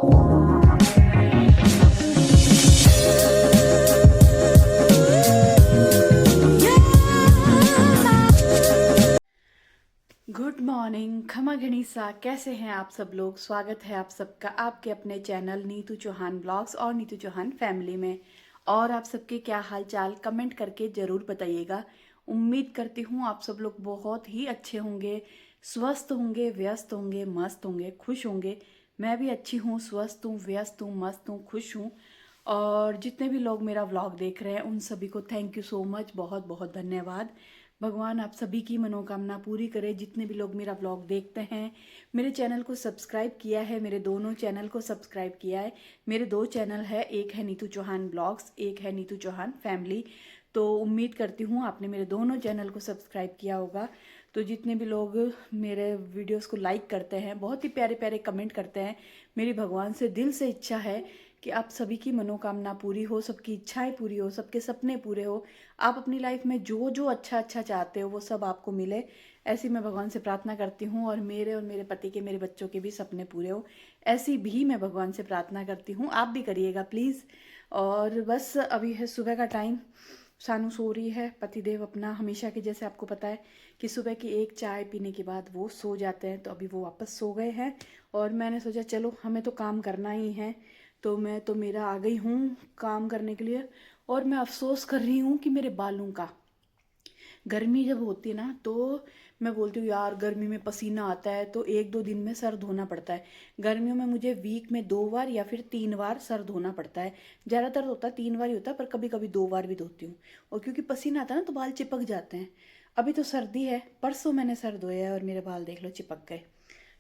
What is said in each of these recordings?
Good morning खमा घनीसा, कैसे हैं आप सब लोग। स्वागत है आप सबका आपके अपने चैनल नीतू चौहान ब्लॉग्स और नीतू चौहान फैमिली में। और आप सबके क्या हाल चाल कमेंट करके ज़रूर बताइएगा। उम्मीद करती हूँ आप सब लोग बहुत ही अच्छे होंगे, स्वस्थ होंगे, व्यस्त होंगे, मस्त होंगे, खुश होंगे। मैं भी अच्छी हूँ, स्वस्थ हूँ, व्यस्त हूँ, मस्त हूँ, खुश हूँ। और जितने भी लोग मेरा व्लॉग देख रहे हैं उन सभी को थैंक यू सो मच, बहुत बहुत धन्यवाद। भगवान आप सभी की मनोकामना पूरी करे। जितने भी लोग मेरा व्लॉग देखते हैं, मेरे चैनल को सब्सक्राइब किया है, मेरे दोनों चैनल को सब्सक्राइब किया है। मेरे दो चैनल है, एक है नीतू चौहान ब्लॉग्स, एक है नीतू चौहान फैमिली। तो उम्मीद करती हूँ आपने मेरे दोनों चैनल को सब्सक्राइब किया होगा। तो जितने भी लोग मेरे वीडियोस को लाइक करते हैं, बहुत ही प्यारे प्यारे कमेंट करते हैं, मेरी भगवान से दिल से इच्छा है कि आप सभी की मनोकामना पूरी हो, सबकी इच्छाएं पूरी हो, सबके सपने पूरे हो। आप अपनी लाइफ में जो जो अच्छा अच्छा चाहते हो वो सब आपको मिले, ऐसी मैं भगवान से प्रार्थना करती हूँ। और मेरे पति के, मेरे बच्चों के भी सपने पूरे हो, ऐसी भी मैं भगवान से प्रार्थना करती हूँ। आप भी करिएगा प्लीज़। और बस अभी है सुबह का टाइम, सानू सो रही है, पतिदेव अपना हमेशा के जैसे आपको पता है कि सुबह की एक चाय पीने के बाद वो सो जाते हैं, तो अभी वो वापस सो गए हैं। और मैंने सोचा चलो हमें तो काम करना ही है, तो मैं तो मेरा आ गई हूँ काम करने के लिए। और मैं अफसोस कर रही हूँ कि मेरे बालों का, गर्मी जब होती है ना तो मैं बोलती हूँ यार गर्मी में पसीना आता है तो एक दो दिन में सर धोना पड़ता है। गर्मियों में मुझे वीक में 2 बार या फिर 3 बार सर धोना पड़ता है। ज़्यादातर होता है 3 बार ही होता है, पर कभी कभी 2 बार भी धोती हूँ। और क्योंकि पसीना आता है ना तो बाल चिपक जाते हैं। अभी तो सर्दी है, परसों मैंने सर धोया है और मेरे बाल देख लो चिपक गए।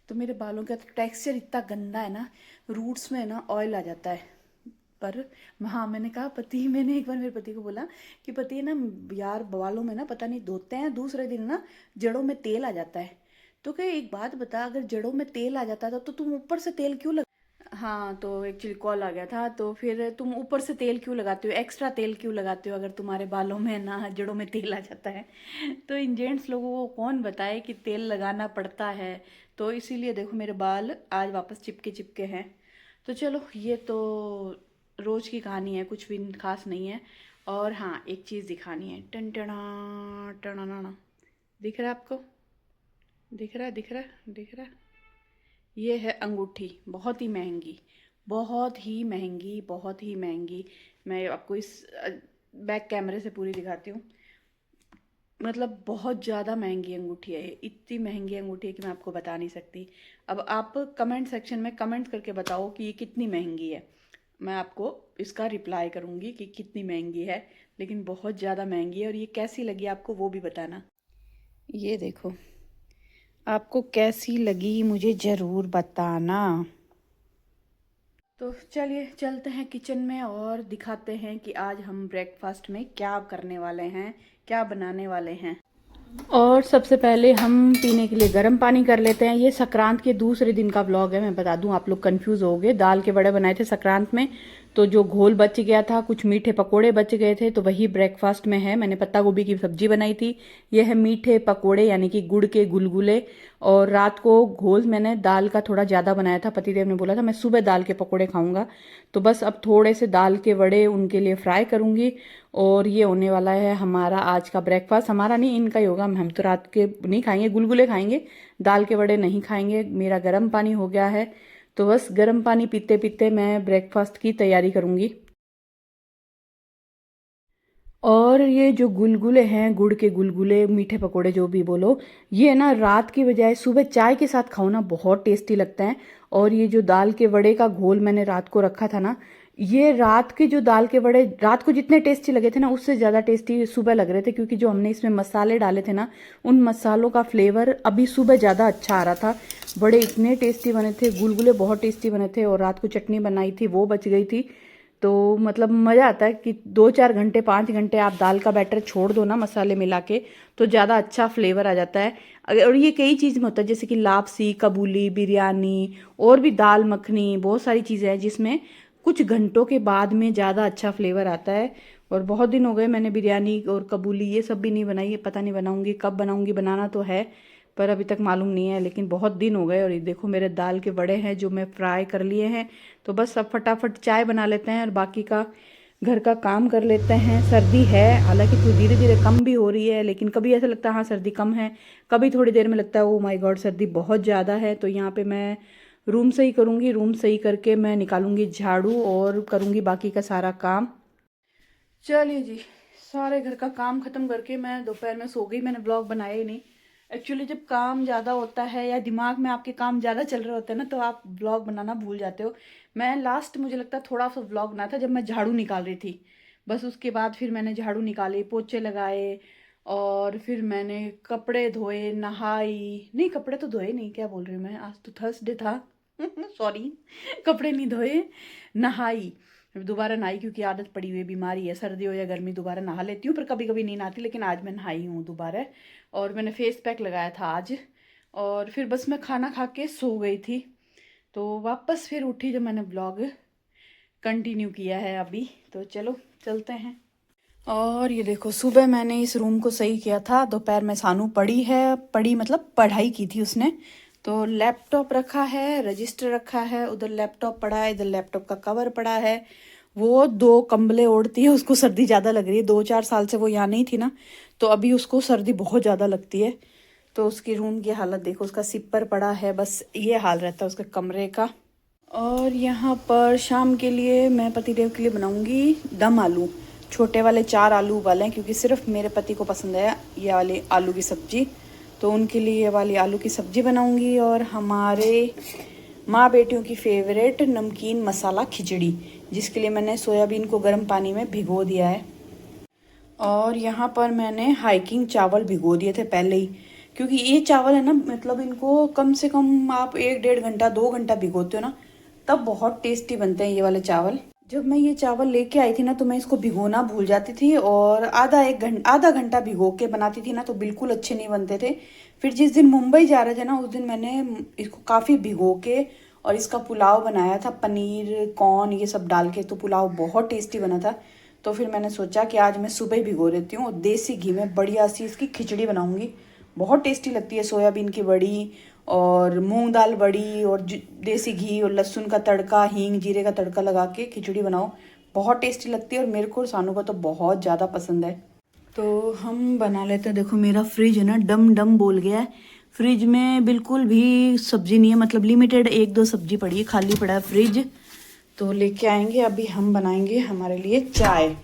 तो मेरे बालों का टेक्सचर इतना गंदा है ना, रूट्स में ना ऑयल आ जाता है। पर हाँ, मैंने एक बार मेरे पति को बोला कि पति ना यार बालों में ना पता नहीं धोते हैं दूसरे दिन ना जड़ों में तेल आ जाता है। तो क्या एक बात बता, अगर जड़ों में तेल आ जाता था तो तुम ऊपर से तेल क्यों लगा। हाँ, तो एक्चुअली कॉल आ गया था। तो फिर तुम ऊपर से तेल क्यों लगाते हो, एक्स्ट्रा तेल क्यों लगाते हो अगर तुम्हारे बालों में ना जड़ों में तेल आ जाता है। तो इन जेंट्स लोगों को कौन बताए कि तेल लगाना पड़ता है। तो इसीलिए देखो मेरे बाल आज वापस चिपके चिपके हैं। तो चलो ये तो रोज की कहानी है, कुछ भी खास नहीं है। और हाँ, एक चीज़ दिखानी है। टन टना टना, दिख रहा है आपको, दिख रहा है, दिख रहा है, दिख रहा है। ये है अंगूठी, बहुत ही महंगी, बहुत ही महंगी, बहुत ही महंगी। मैं आपको इस बैक कैमरे से पूरी दिखाती हूँ। मतलब बहुत ज़्यादा महंगी अंगूठी है ये, इतनी महंगी अंगूठी है कि मैं आपको बता नहीं सकती। अब आप कमेंट सेक्शन में कमेंट करके बताओ कि ये कितनी महंगी है। मैं आपको इसका रिप्लाई करूँगी कि कितनी महंगी है, लेकिन बहुत ज़्यादा महंगी है। और ये कैसी लगी आपको वो भी बताना। ये देखो, आपको कैसी लगी मुझे ज़रूर बताना। तो चलिए चलते हैं किचन में और दिखाते हैं कि आज हम ब्रेकफास्ट में क्या करने वाले हैं, क्या बनाने वाले हैं। और सबसे पहले हम पीने के लिए गर्म पानी कर लेते हैं। ये संक्रांत के दूसरे दिन का व्लॉग है, मैं बता दूं, आप लोग कंफ्यूज हो गए। दाल के बड़े बनाए थे संक्रांत में, तो जो घोल बच गया था, कुछ मीठे पकोड़े बच गए थे, तो वही ब्रेकफास्ट में है। मैंने पत्ता गोभी की सब्जी बनाई थी। ये है मीठे पकोड़े यानी कि गुड़ के गुलगुले। और रात को घोल मैंने दाल का थोड़ा ज़्यादा बनाया था, पतिदेव ने बोला था मैं सुबह दाल के पकोड़े खाऊंगा, तो बस अब थोड़े से दाल के वड़े उनके लिए फ्राई करूंगी। और ये होने वाला है हमारा आज का ब्रेकफास्ट। हमारा नहीं, इनका ही होगा। हम तो रात के नहीं खाएंगे, गुलगुले खाएंगे, दाल के वड़े नहीं खाएंगे। मेरा गर्म पानी हो गया है, तो बस गर्म पानी पीते पीते मैं ब्रेकफास्ट की तैयारी करूंगी। और ये जो गुलगुले हैं, गुड़ के गुलगुले, मीठे पकोड़े जो भी बोलो, ये ना रात की बजाय सुबह चाय के साथ खाओ ना, बहुत टेस्टी लगता है। और ये जो दाल के वड़े का घोल मैंने रात को रखा था ना, ये रात के जो दाल के वड़े रात को जितने टेस्टी लगे थे ना, उससे ज़्यादा टेस्टी सुबह लग रहे थे, क्योंकि जो हमने इसमें मसाले डाले थे ना, उन मसालों का फ्लेवर अभी सुबह ज़्यादा अच्छा आ रहा था। बड़े इतने टेस्टी बने थे, गुलगुले बहुत टेस्टी बने थे। और रात को चटनी बनाई थी, वो बच गई थी। तो मतलब मज़ा आता है कि 2-4 घंटे 5 घंटे आप दाल का बैटर छोड़ दो ना मसाले मिला के, तो ज़्यादा अच्छा फ्लेवर आ जाता है। और ये कई चीज़ में होता है, जैसे कि लापसी, कबूली, बिरयानी और भी दाल मखनी, बहुत सारी चीज़ें हैं जिसमें कुछ घंटों के बाद में ज़्यादा अच्छा फ्लेवर आता है। और बहुत दिन हो गए मैंने बिरयानी और कबूली ये सब भी नहीं बनाई है, पता नहीं बनाऊंगी कब बनाऊंगी, बनाना तो है। पर अभी तक मालूम नहीं है, लेकिन बहुत दिन हो गए। और ये देखो मेरे दाल के बड़े हैं जो मैं फ्राई कर लिए हैं। तो बस अब फटाफट चाय बना लेते हैं और बाकी का घर का काम कर लेते हैं। सर्दी है, हालांकि थोड़ी धीरे धीरे कम भी हो रही है, लेकिन कभी ऐसा लगता है हाँ सर्दी कम है, कभी थोड़ी देर में लगता है ओ माय गॉड सर्दी बहुत ज़्यादा है। तो यहाँ पे मैं रूम सही करूँगी, रूम सही करके मैं निकालूंगी झाड़ू और करूँगी बाकी का सारा काम। चलिए जी, सारे घर का काम ख़त्म करके मैं दोपहर में सो गई। मैंने ब्लॉग बनाया ही नहीं। एक्चुअली जब काम ज़्यादा होता है या दिमाग में आपके काम ज़्यादा चल रहे होते हैं ना, तो आप ब्लॉग बनाना भूल जाते हो। मैं लास्ट मुझे लगता है थोड़ा सा ब्लॉग बना था जब मैं झाड़ू निकाल रही थी। बस उसके बाद फिर मैंने झाड़ू निकाले, पोछे लगाए और फिर मैंने कपड़े धोए, नहाई। नहीं, कपड़े तो धोए नहीं, क्या बोल रही हूँ मैं, आज तो थर्सडे था सॉरी, कपड़े नहीं धोए, नहाई। दोबारा नहाई क्योंकि आदत पड़ी हुई बीमारी है, सर्दी हो या गर्मी दोबारा नहा लेती हूँ, पर कभी कभी नहीं नहाती, लेकिन आज मैं नहाई हूँ दोबारा। और मैंने फेस पैक लगाया था आज। और फिर बस मैं खाना खा के सो गई थी। तो वापस फिर उठी जब मैंने ब्लॉग कंटिन्यू किया है अभी। तो चलो चलते हैं। और ये देखो सुबह मैंने इस रूम को सही किया था, दोपहर में सानू पढ़ी है, पढ़ी मतलब पढ़ाई की थी उसने। तो लैपटॉप रखा है, रजिस्टर रखा है, उधर लैपटॉप पड़ा है, इधर लैपटॉप का कवर पड़ा है। वो 2 कंबले ओढ़ती है, उसको सर्दी ज़्यादा लग रही है। 2-4 साल से वो यहाँ नहीं थी ना, तो अभी उसको सर्दी बहुत ज़्यादा लगती है। तो उसकी रूम की हालत देखो, उसका सिपर पड़ा है, बस ये हाल रहता है उसके कमरे का। और यहाँ पर शाम के लिए मैं पतिदेव के लिए बनाऊंगी दम आलू। छोटे वाले 4 आलू उबाले हैं क्योंकि सिर्फ मेरे पति को पसंद है ये वाली आलू की सब्ज़ी। तो उनके लिए ये वाली आलू की सब्ज़ी बनाऊंगी। और हमारे माँ बेटियों की फेवरेट नमकीन मसाला खिचड़ी, जिसके लिए मैंने सोयाबीन को गर्म पानी में भिगो दिया है। और यहाँ पर मैंने हाइकिंग चावल भिगो दिए थे पहले ही, क्योंकि ये चावल है ना, मतलब इनको कम से कम आप 1-1.5 घंटा 2 घंटा भिगोते हो ना, तब बहुत टेस्टी बनते हैं ये वाले चावल। जब मैं ये चावल लेके आई थी ना, तो मैं इसको भिगोना भूल जाती थी और आधा घंटा भिगो के बनाती थी ना, तो बिल्कुल अच्छे नहीं बनते थे। फिर जिस दिन मुंबई जा रहे थे ना, उस दिन मैंने इसको काफ़ी भिगो के और इसका पुलाव बनाया था, पनीर कॉर्न ये सब डाल के। तो पुलाव बहुत टेस्टी बना था। तो फिर मैंने सोचा कि आज मैं सुबह ही भिगो देती हूँ और देसी घी में बढ़िया सी इसकी खिचड़ी बनाऊंगी। बहुत टेस्टी लगती है, सोयाबीन की बड़ी और मूंग दाल बड़ी और देसी घी और लहसुन का तड़का, हींग जीरे का तड़का लगा के खिचड़ी बनाओ, बहुत टेस्टी लगती है। और मेरे को और सानू को तो बहुत ज़्यादा पसंद है। तो हम बना लेते हैं। देखो मेरा फ्रिज है ना डम डम बोल गया है। फ्रिज में बिल्कुल भी सब्जी नहीं है, मतलब लिमिटेड 1-2 सब्जी पड़ी है, खाली पड़ा है फ्रिज। तो लेके आएंगे, अभी हम बनाएंगे हमारे लिए चाय।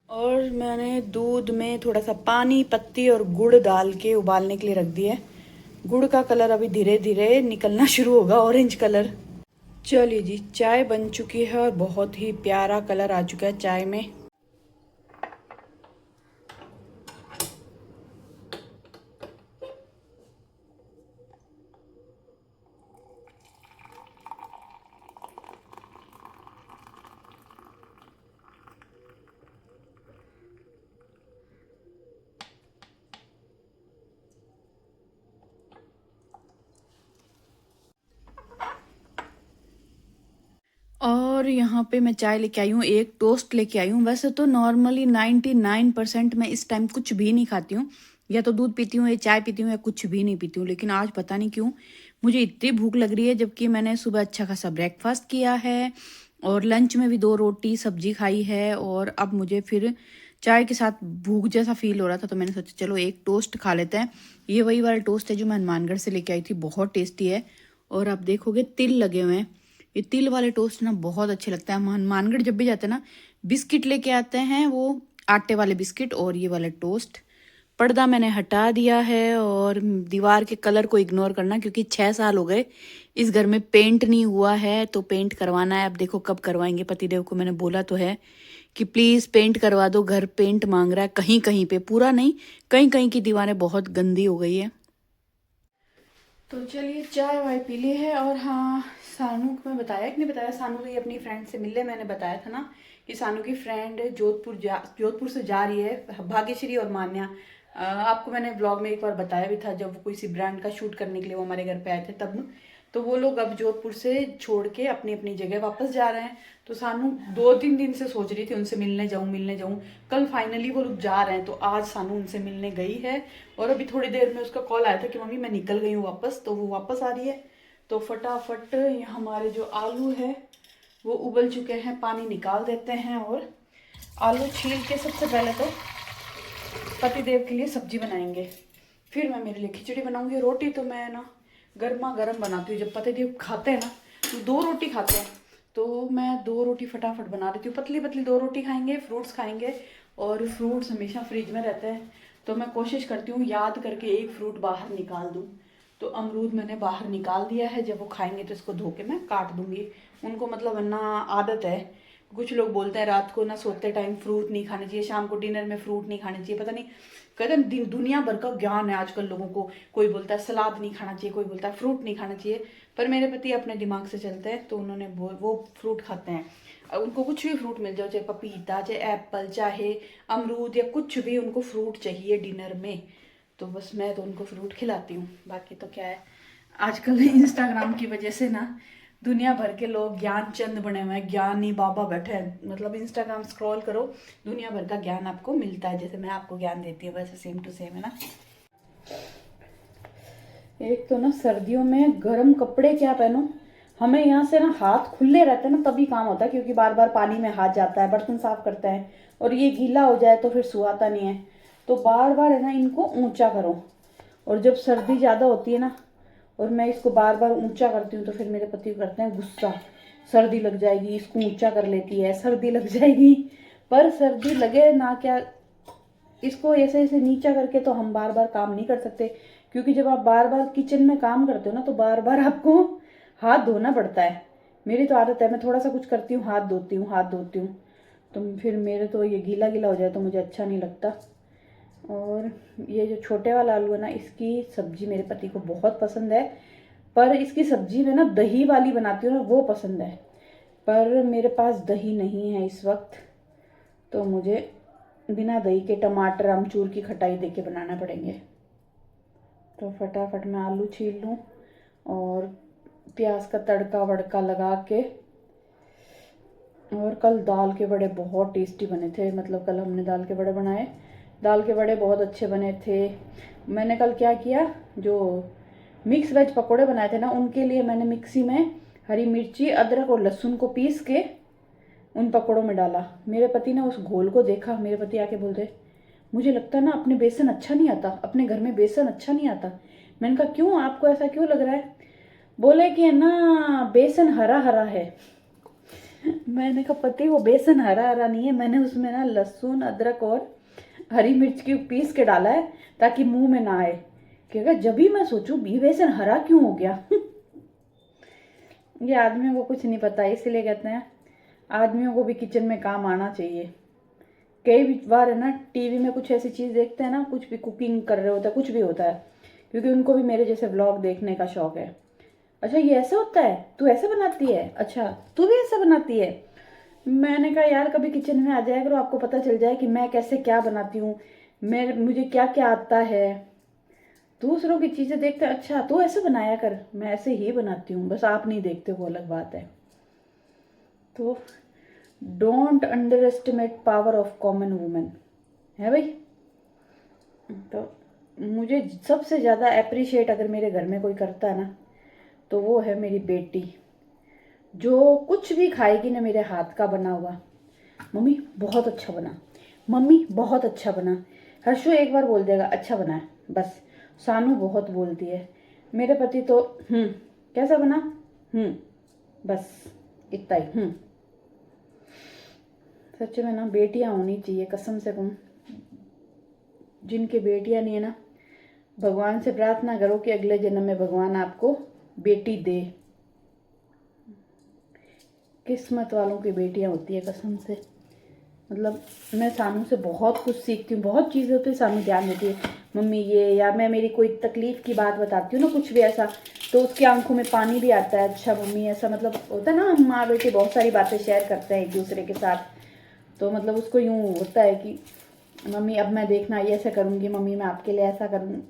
और मैंने दूध में थोड़ा सा पानी, पत्ती और गुड़ डाल के उबालने के लिए रख दिया है। गुड़ का कलर अभी धीरे धीरे निकलना शुरू होगा, ऑरेंज कलर। चलिए जी, चाय बन चुकी है और बहुत ही प्यारा कलर आ चुका है चाय में। और यहाँ पे मैं चाय लेके आई हूँ, एक टोस्ट लेके आई हूँ। वैसे तो नॉर्मली 99% मैं इस टाइम कुछ भी नहीं खाती हूँ, या तो दूध पीती हूँ या चाय पीती हूँ या कुछ भी नहीं पीती हूँ। लेकिन आज पता नहीं क्यों मुझे इतनी भूख लग रही है, जबकि मैंने सुबह अच्छा खासा ब्रेकफास्ट किया है और लंच में भी 2 रोटी सब्जी खाई है। और अब मुझे फिर चाय के साथ भूख जैसा फील हो रहा था, तो मैंने सोचा चलो एक टोस्ट खा लेते हैं। ये वही वाला टोस्ट है जो मैं हनुमानगढ़ से लेके आई थी, बहुत टेस्टी है। और आप देखोगे तिल लगे हुए हैं। ये तिल वाले टोस्ट ना बहुत अच्छे लगते हैं। हम हनुमानगढ़ जब भी जाते हैं ना, बिस्किट लेके आते हैं, वो आटे वाले बिस्किट और ये वाला टोस्ट। पर्दा मैंने हटा दिया है और दीवार के कलर को इग्नोर करना, क्योंकि 6 साल हो गए इस घर में पेंट नहीं हुआ है, तो पेंट करवाना है। अब देखो कब करवाएंगे। पतिदेव को मैंने बोला तो है कि प्लीज़ पेंट करवा दो, घर पेंट मांग रहा है। कहीं कहीं पे, पूरा नहीं, कहीं कहीं की दीवारें बहुत गंदी हो गई है। तो चलिए चाय वाय पी ली है। और हाँ, सानू को मैं बताया कि नहीं बताया, सानू गई अपनी फ्रेंड से मिलने। मैंने बताया था ना कि सानू की फ्रेंड जोधपुर से जा रही है, भाग्यश्री और मान्या। आपको मैंने ब्लॉग में एक बार बताया भी था, जब वो किसी ब्रांड का शूट करने के लिए वो हमारे घर पे आए थे तब। तो वो लोग अब जोधपुर से छोड़ के अपनी अपनी जगह वापस जा रहे हैं। तो सानू 2-3 दिन से सोच रही थी उनसे मिलने जाऊं। कल फाइनली वो लोग जा रहे हैं, तो आज सानू उनसे मिलने गई है। और अभी थोड़ी देर में उसका कॉल आया था कि मम्मी मैं निकल गई हूँ वापस, तो वो वापस आ रही है। तो फटाफट हमारे जो आलू है वो उबल चुके हैं, पानी निकाल देते हैं। और आलू छील के सबसे पहले तो पतिदेव के लिए सब्जी बनाएंगे, फिर मैं मेरे लिए खिचड़ी बनाऊंगी। रोटी तो मैं ना गर्मा गर्म बनाती हूँ, जब पतिदेव खाते हैं ना तो 2 रोटी खाते हैं, तो मैं 2 रोटी फटाफट बना देती हूँ। पतली पतली 2 रोटी खाएंगे, फ्रूट्स खाएंगे। और फ्रूट्स हमेशा फ्रिज में रहते हैं, तो मैं कोशिश करती हूँ याद करके एक फ्रूट बाहर निकाल दूँ। तो अमरूद मैंने बाहर निकाल दिया है, जब वो खाएंगे तो इसको धो के मैं काट दूंगी। उनको मतलब वरना आदत है, कुछ लोग बोलते हैं रात को ना सोते टाइम फ्रूट नहीं खाने चाहिए, शाम को डिनर में फ्रूट नहीं खाने चाहिए। पता नहीं, कहते हैं दुनिया भर का ज्ञान है आजकल लोगों को। कोई बोलता है सलाद नहीं खाना चाहिए, कोई बोलता है फ्रूट नहीं खाना चाहिए। पर मेरे पति अपने दिमाग से चलते हैं, तो उन्होंने वो फ्रूट खाते हैं। उनको कुछ भी फ्रूट मिल जाओ, चाहे पपीता, चाहे एप्पल, चाहे अमरूद, या कुछ भी उनको फ्रूट चाहिए डिनर में। तो बस मैं तो उनको फ्रूट खिलाती हूँ। बाकी तो क्या है, आजकल इंस्टाग्राम की वजह से ना दुनिया भर के लोग ज्ञान चंद बने हुए हैं, ज्ञानी बाबा बैठे हैं। मतलब इंस्टाग्राम स्क्रॉल करो, दुनिया भर का ज्ञान आपको मिलता है, जैसे मैं आपको ज्ञान देती हूँ वैसे सेम टू सेम है ना। एक तो ना सर्दियों में गर्म कपड़े क्या पहनो, हमें यहाँ से ना हाथ खुले रहते हैं ना तभी काम होता है, क्योंकि बार बार पानी में हाथ जाता है, बर्तन साफ करते हैं, और ये गीला हो जाए तो फिर सुहाता नहीं है। तो बार बार है ना इनको ऊंचा करो। और जब सर्दी ज़्यादा होती है ना और मैं इसको बार बार ऊंचा करती हूँ, तो फिर मेरे पति करते हैं गुस्सा, सर्दी लग जाएगी, इसको ऊंचा कर लेती है, सर्दी लग जाएगी। पर सर्दी लगे ना क्या, इसको ऐसे ऐसे नीचा करके तो हम बार बार काम नहीं कर सकते, क्योंकि जब आप बार बार किचन में काम करते हो ना तो बार बार आपको हाथ धोना पड़ता है। मेरी तो आदत है, मैं थोड़ा सा कुछ करती हूँ हाथ धोती हूँ, हाथ धोती हूँ। तो फिर मेरे तो ये गीला गीला हो जाए तो मुझे अच्छा नहीं लगता। और ये जो छोटे वाला आलू है ना, इसकी सब्जी मेरे पति को बहुत पसंद है। पर इसकी सब्जी में ना दही वाली बनाती हूँ ना, वो पसंद है। पर मेरे पास दही नहीं है इस वक्त, तो मुझे बिना दही के टमाटर अमचूर की खटाई दे के बनाना पड़ेंगे। तो फटाफट मैं आलू छील लूँ और प्याज का तड़का वड़का लगा के। और कल दाल के बड़े बहुत टेस्टी बने थे, मतलब कल हमने दाल के बड़े बनाए, दाल के बड़े बहुत अच्छे बने थे। मैंने कल क्या किया, जो मिक्स वेज पकोड़े बनाए थे ना, उनके लिए मैंने मिक्सी में हरी मिर्ची, अदरक और लहसुन को पीस के उन पकोड़ों में डाला। मेरे पति ने उस घोल को देखा, मेरे पति आके बोलते मुझे लगता है ना अपने बेसन अच्छा नहीं आता, अपने घर में बेसन अच्छा नहीं आता। मैंने कहा क्यों, आपको ऐसा क्यों लग रहा है? बोले कि है ना बेसन हरा हरा है। मैंने कहा पति वो बेसन हरा हरा नहीं है, मैंने उसमें ना लहसुन अदरक और हरी मिर्च की पीस के डाला है ताकि मुंह में ना आए। क्योंकि जब भी मैं सोचूं भी बेसन हरा क्यों हो गया। ये आदमियों को कुछ नहीं पता, इसीलिए कहते हैं आदमियों को भी किचन में काम आना चाहिए। कई बार है ना टीवी में कुछ ऐसी चीज़ देखते हैं ना, कुछ भी कुकिंग कर रहे होता है, कुछ भी होता है, क्योंकि उनको भी मेरे जैसे व्लॉग देखने का शौक है। अच्छा ये ऐसे होता है, तू ऐसे बनाती है, अच्छा तू भी ऐसे बनाती है। मैंने कहा यार कभी किचन में आ जाया करो, आपको पता चल जाए कि मैं कैसे क्या बनाती हूँ, मुझे क्या क्या आता है। दूसरों की चीज़ें देखते हैं, अच्छा तू ऐसे बनाया कर, मैं ऐसे ही बनाती हूँ, बस आप नहीं देखते, वो अलग बात है। तो don't under estimate power of common women, है भाई। तो मुझे सबसे ज़्यादा अप्रिशिएट अगर मेरे घर में कोई करता है ना, तो वो है मेरी बेटी, जो कुछ भी खाएगी ना मेरे हाथ का बना हुआ, मम्मी बहुत अच्छा बना, मम्मी बहुत अच्छा बना। हर्षु एक बार बोल देगा अच्छा बना है, बस। सानू बहुत बोलती है, मेरे पति तो कैसा बना, बस इतना ही। सच में ना बेटियां होनी चाहिए, कसम से कहूँ, जिनके बेटियां नहीं है ना, भगवान से प्रार्थना करो कि अगले जन्म में भगवान आपको बेटी दे। किस्मत वालों की बेटियां होती है कसम से। मतलब मैं सानू से बहुत कुछ सीखती हूँ, बहुत चीज़ों पे सानू ध्यान देती है, मम्मी ये, या मैं मेरी कोई तकलीफ़ की बात बताती हूँ ना कुछ भी ऐसा, तो उसकी आंखों में पानी भी आता है, अच्छा मम्मी ऐसा, मतलब होता है ना हम माँ बेटे बहुत सारी बातें शेयर करते हैं एक दूसरे के साथ, तो मतलब उसको यूँ होता है कि मम्मी अब मैं देखना ये ऐसा करूँगी, मम्मी मैं आपके लिए ऐसा करूँगी।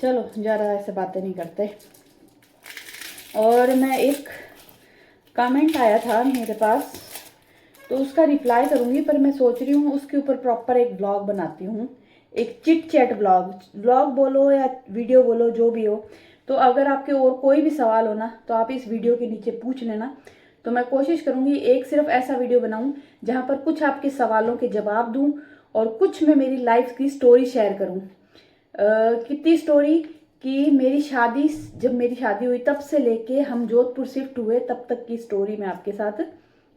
चलो ज़्यादा ऐसे बातें नहीं करते। और मैं एक कमेंट आया था मेरे पास, तो उसका रिप्लाई करूँगी, पर मैं सोच रही हूँ उसके ऊपर प्रॉपर एक ब्लॉग बनाती हूँ, एक चिट चैट ब्लॉग बोलो या वीडियो बोलो, जो भी हो। तो अगर आपके और कोई भी सवाल हो ना, तो आप इस वीडियो के नीचे पूछ लेना। तो मैं कोशिश करूँगी एक सिर्फ ऐसा वीडियो बनाऊँ जहाँ पर कुछ आपके सवालों के जवाब दूँ और कुछ मैं मेरी लाइफ की स्टोरी शेयर करूँ। कितनी स्टोरी कि जब मेरी शादी हुई तब से लेके हम जोधपुर शिफ्ट हुए तब तक की स्टोरी मैं आपके साथ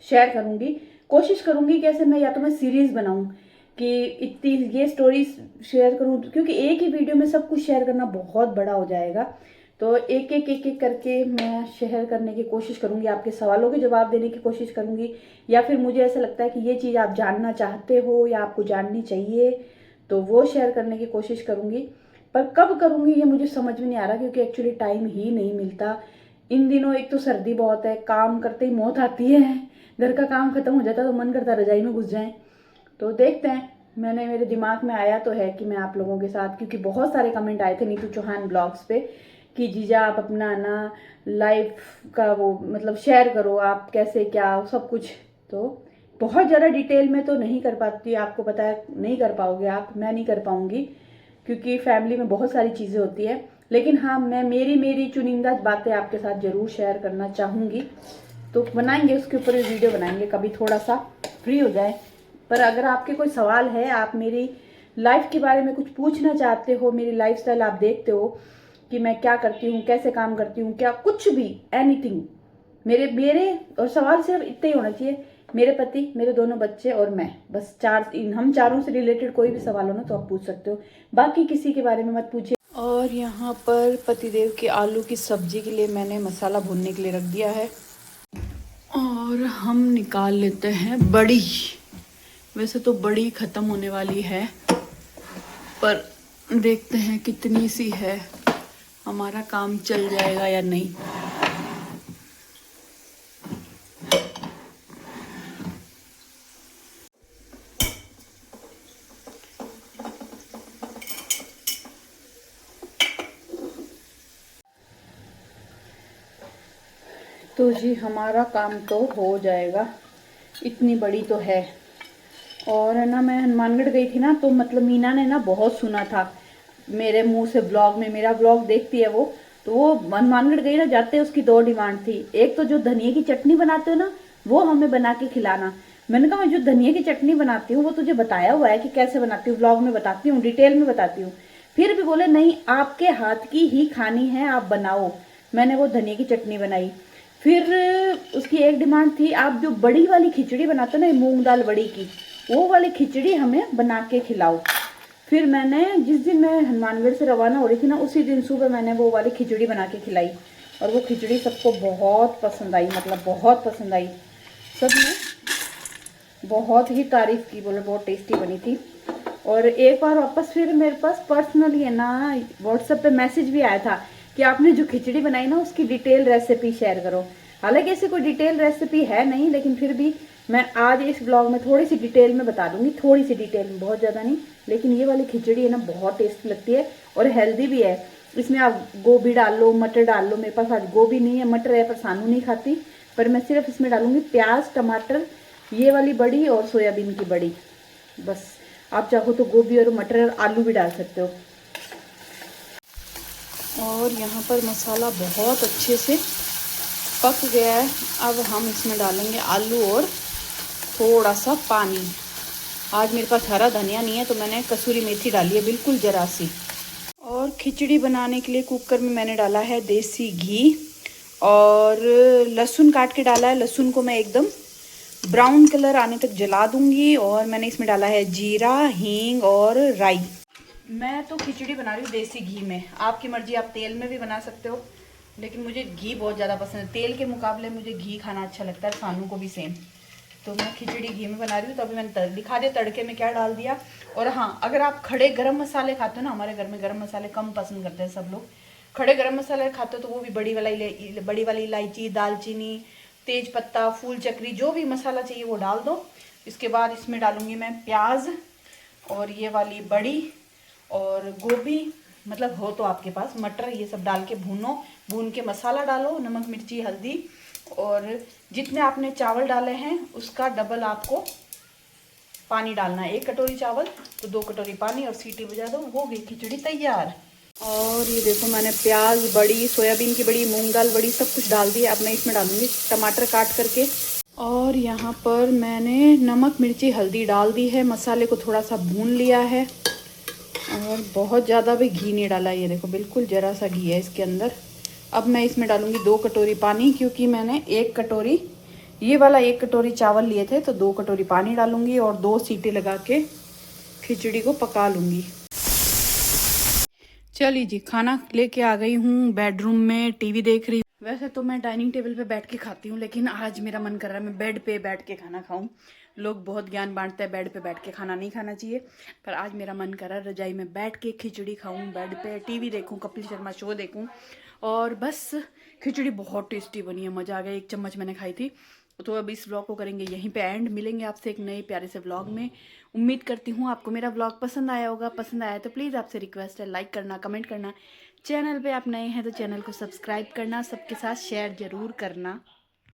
शेयर करूँगी। कोशिश करूँगी कैसे मैं, या तो मैं सीरीज़ बनाऊँ कि इतनी ये स्टोरी शेयर करूँ, क्योंकि एक ही वीडियो में सब कुछ शेयर करना बहुत बड़ा हो जाएगा। तो एक एक करके मैं शेयर करने की कोशिश करूँगी, आपके सवालों के जवाब देने की कोशिश करूँगी, या फिर मुझे ऐसा लगता है कि ये चीज़ आप जानना चाहते हो या आपको जाननी चाहिए तो वो शेयर करने की कोशिश करूँगी। पर कब करूँगी ये मुझे समझ में नहीं आ रहा, क्योंकि एक्चुअली टाइम ही नहीं मिलता इन दिनों। एक तो सर्दी बहुत है, काम करते ही मौत आती है, घर का काम खत्म हो जाता है तो मन करता है रजाई में घुस जाएं। तो देखते हैं, मेरे दिमाग में आया तो है कि मैं आप लोगों के साथ, क्योंकि बहुत सारे कमेंट आए थे नीतू चौहान ब्लॉग्स पे कि जीजा आप अपना ना लाइफ का वो मतलब शेयर करो, आप कैसे क्या सब कुछ। तो बहुत ज़्यादा डिटेल में तो नहीं कर पाती, आपको पता है नहीं कर पाओगे आप, मैं नहीं कर पाऊँगी क्योंकि फैमिली में बहुत सारी चीज़ें होती है। लेकिन हाँ, मैं मेरी चुनिंदा बातें आपके साथ ज़रूर शेयर करना चाहूँगी। तो बनाएंगे उसके ऊपर भी वीडियो बनाएंगे कभी, थोड़ा सा फ्री हो जाए। पर अगर आपके कोई सवाल है, आप मेरी लाइफ के बारे में कुछ पूछना चाहते हो, मेरी लाइफस्टाइल आप देखते हो कि मैं क्या करती हूँ, कैसे काम करती हूँ, क्या कुछ भी एनीथिंग, मेरे और सवाल सिर्फ इतना ही होना चाहिए, मेरे पति, मेरे दोनों बच्चे और मैं, बस हम चारों से रिलेटेड कोई भी सवाल हो ना तो आप पूछ सकते हो, बाकी किसी के बारे में मत पूछिए। और यहाँ पर पतिदेव के आलू की सब्जी के लिए मैंने मसाला भूनने के लिए रख दिया है। और हम निकाल लेते हैं बड़ी। वैसे तो बड़ी ख़त्म होने वाली है, पर देखते हैं कितनी सी है, हमारा काम चल जाएगा या नहीं। तो जी हमारा काम तो हो जाएगा, इतनी बड़ी तो है। और है ना, मैं हनुमानगढ़ गई थी ना, तो मतलब मीना ने ना बहुत सुना था मेरे मुंह से ब्लॉग में, मेरा ब्लॉग देखती है वो, तो वो हनुमानगढ़ गई ना, जाते उसकी 2 डिमांड थी। एक तो जो धनिया की चटनी बनाते हो ना वो हमें बना के खिलाना। मैंने कहा मैं जो धनिया की चटनी बनाती हूँ वो तुझे बताया हुआ है कि कैसे बनाती हूँ, ब्लॉग में बताती हूँ, डिटेल में बताती हूँ। फिर भी बोले नहीं आपके हाथ की ही खानी है, आप बनाओ। मैंने वो धनिया की चटनी बनाई। फिर उसकी एक डिमांड थी, आप जो बड़ी वाली खिचड़ी बनाते हो ना, मूंग दाल बड़ी की, वो वाली खिचड़ी हमें बना के खिलाओ। फिर मैंने जिस दिन मैं हनुमानगढ़ से रवाना हो रही थी ना, उसी दिन सुबह मैंने वो वाली खिचड़ी बना के खिलाई, और वो खिचड़ी सबको बहुत पसंद आई, मतलब बहुत पसंद आई। सब ने बहुत ही तारीफ की, बोले बहुत टेस्टी बनी थी। और एक बार वापस फिर मेरे पास पर्सनली है ना व्हाट्सएप पे मैसेज भी आया था कि आपने जो खिचड़ी बनाई ना उसकी डिटेल रेसिपी शेयर करो। हालांकि ऐसे कोई डिटेल रेसिपी है नहीं, लेकिन फिर भी मैं आज इस ब्लॉग में थोड़ी सी डिटेल में बता दूंगी, थोड़ी सी डिटेल में, बहुत ज़्यादा नहीं। लेकिन ये वाली खिचड़ी है ना बहुत टेस्टी लगती है और हेल्दी भी है। इसमें आप गोभी डाल लो, मटर डाल लो, मेरे पास आज गोभी नहीं है, मटर है, पर सानू नहीं खाती। पर मैं सिर्फ इसमें डालूंगी प्याज, टमाटर, ये वाली बड़ी और सोयाबीन की बड़ी, बस। आप चाहो तो गोभी और मटर और आलू भी डाल सकते हो। और यहाँ पर मसाला बहुत अच्छे से पक गया है। अब हम इसमें डालेंगे आलू और थोड़ा सा पानी। आज मेरे पास हरा धनिया नहीं है तो मैंने कसूरी मेथी डाली है, बिल्कुल ज़रा सी। और खिचड़ी बनाने के लिए कुकर में मैंने डाला है देसी घी और लहसुन काट के डाला है। लहसुन को मैं एकदम ब्राउन कलर आने तक जला दूंगी। और मैंने इसमें डाला है जीरा, हींग और राई। मैं तो खिचड़ी बना रही हूँ देसी घी में, आपकी मर्जी, आप तेल में भी बना सकते हो, लेकिन मुझे घी बहुत ज़्यादा पसंद है। तेल के मुकाबले मुझे घी खाना अच्छा लगता है, खानों को भी सेम। तो मैं खिचड़ी घी में बना रही हूँ। तो अभी मैंने दिखा दिया तड़के में क्या डाल दिया। और हाँ, अगर आप खड़े गरम मसाले खाते हो ना, हमारे घर में गरम मसाले कम पसंद करते हैं सब लोग, खड़े गरम मसाले खाते हो तो वो भी बड़ी वाली इलायची, दालचीनी, तेज पत्ता, फूल चक्री, जो भी मसाला चाहिए वो डाल दो। इसके बाद इसमें डालूँगी मैं प्याज और ये वाली बड़ी और गोभी, मतलब हो तो आपके पास मटर, ये सब डाल के भूनो। भून के मसाला डालो, नमक मिर्ची हल्दी, और जितने आपने चावल डाले हैं उसका डबल आपको पानी डालना है। 1 कटोरी चावल तो 2 कटोरी पानी, और सीटी बजा दो, हो गई खिचड़ी तैयार। और ये देखो मैंने प्याज, बड़ी, सोयाबीन की बड़ी, मूंग दाल बड़ी, सब कुछ डाल दिया। अब मैं इसमें डालूंगी टमाटर काट करके, और यहाँ पर मैंने नमक मिर्ची हल्दी डाल दी है। मसाले को थोड़ा सा भून लिया है, और बहुत ज़्यादा भी घी नहीं डाला। ये देखो बिल्कुल ज़रा सा घी है इसके अंदर। अब मैं इसमें डालूंगी 2 कटोरी पानी, क्योंकि मैंने 1 कटोरी, ये वाला 1 कटोरी चावल लिए थे, तो 2 कटोरी पानी डालूंगी और 2 सीटी लगा के खिचड़ी को पका लूँगी। चलिए जी, खाना लेके आ गई हूँ बेडरूम में, टीवी देख रही हूँ। वैसे तो मैं डाइनिंग टेबल पे बैठ के खाती हूँ, लेकिन आज मेरा मन कर रहा है मैं बेड पे बैठ के खाना खाऊं। लोग बहुत ज्ञान बांटते हैं बेड पे बैठ के खाना नहीं खाना चाहिए, पर आज मेरा मन कर रहा है रजाई में बैठ के खिचड़ी खाऊं, बेड पे टीवी देखूं, कपिल शर्मा शो देखूं, और बस। खिचड़ी बहुत टेस्टी बनी है, मज़ा आ गया। 1 चम्मच मैंने खाई थी। तो अब इस व्लॉग को करेंगे यहीं पे एंड। मिलेंगे आपसे एक नए प्यारे से व्लॉग में। उम्मीद करती हूँ आपको मेरा व्लॉग पसंद आया होगा। पसंद आया तो प्लीज़ आपसे रिक्वेस्ट है, लाइक करना, कमेंट करना। चैनल पे आप नए हैं तो चैनल को सब्सक्राइब करना, सबके साथ शेयर ज़रूर करना।